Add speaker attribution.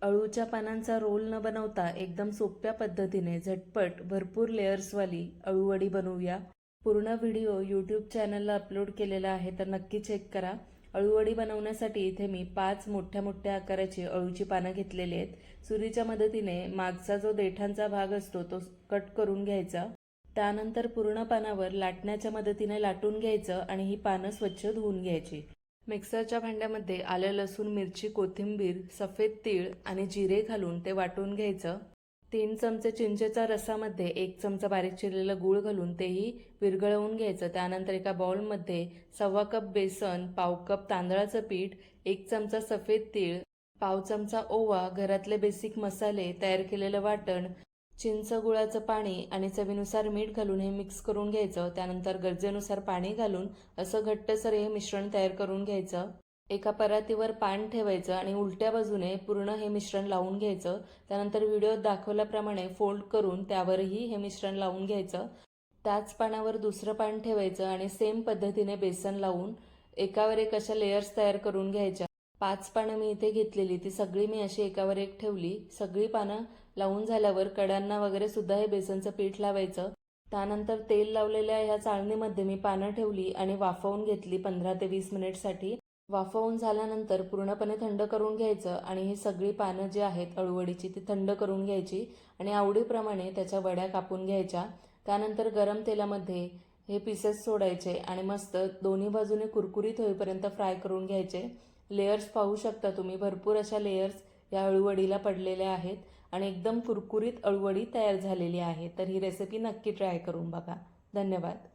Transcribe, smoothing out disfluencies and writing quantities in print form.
Speaker 1: अळूच्या पानांचा रोल न बनवता एकदम सोप्या पद्धतीने झटपट भरपूर लेयर्सवाली अळूवडी बनवूया। पूर्ण व्हिडिओ यूट्यूब चॅनलला अपलोड केलेला आहे, तर नक्की चेक करा। अळूवडी बनवण्यासाठी इथे मी 5 मोठ्या मोठ्या आकाराची अळूची पानं घेतलेली आहेत। सुरीच्या मदतीने मागचा जो देठांचा भाग असतो तो कट करून घ्यायचा। त्यानंतर पूर्ण पानावर लाटण्याच्या मदतीने लाटून घ्यायचं आणि ही पानं स्वच्छ धुवून घ्यायची। मिक्सरच्या भांड्यामध्ये आलं, लसूण, मिरची, कोथिंबीर, सफेद तीळ आणि जिरे घालून ते वाटून घ्यायचं। 3 चमचे चिंचेचा रसामध्ये 1 चमचा बारीक चिरलेला गूळ घालून तेही विरघळवून घ्यायचं। त्यानंतर एका बाउलमध्ये 1.25 कप बेसन, 1/2 कप तांदळाचं पीठ, 1 चमचा सफेद तीळ, 1/2 चमचा ओवा, घरातले बेसिक मसाले, तयार केलेलं वाटण, चिंच, गुळाचं पाणी आणि चवीनुसार मीठ घालून हे मिक्स करून घ्यायचं। त्यानंतर गरजेनुसार पाणी घालून असं घट्टसर हे मिश्रण तयार करून घ्यायचं। एका परातीवर पान ठेवायचं आणि उलट्या बाजूने पूर्ण हे मिश्रण लावून घ्यायचं। त्यानंतर व्हिडिओत दाखवल्याप्रमाणे फोल्ड करून त्यावरही हे मिश्रण लावून घ्यायचं। त्याच पानावर दुसरं पान ठेवायचं आणि सेम पद्धतीने बेसन लावून एकावर एक अशा लेयर्स तयार करून घ्यायच्या। 5 पानं मी इथे घेतलेली, ती सगळी मी अशी एकावर एक ठेवली। सगळी पानं लावून झाल्यावर कडांना वगैरे सुद्धा हे बेसनचं पीठ लावायचं। त्यानंतर तेल लावलेल्या ह्या चाळणीमध्ये मी पानं ठेवली आणि वाफवून घेतली 15 ते 20 मिनिटसाठी। वाफवून झाल्यानंतर पूर्णपणे थंड करून घ्यायचं आणि ही सगळी पानं जी आहेत अळूवडीची ती थंड करून घ्यायची आणि आवडीप्रमाणे त्याच्या वड्या कापून घ्यायच्या। त्यानंतर गरम तेलामध्ये हे पीसेस सोडायचे आणि मस्त दोन्ही बाजूने कुरकुरीत होईपर्यंत फ्राय करून घ्यायचे। लेयर्स पाहू शकता तुम्ही, भरपूर अशा लेयर्स या अळूवडीला पडलेल्या आहेत आणि एकदम कुरकुरीत अळूवडी तयार झालेली आहे। तर ही रेसिपी नक्की ट्राय करून बघा। धन्यवाद।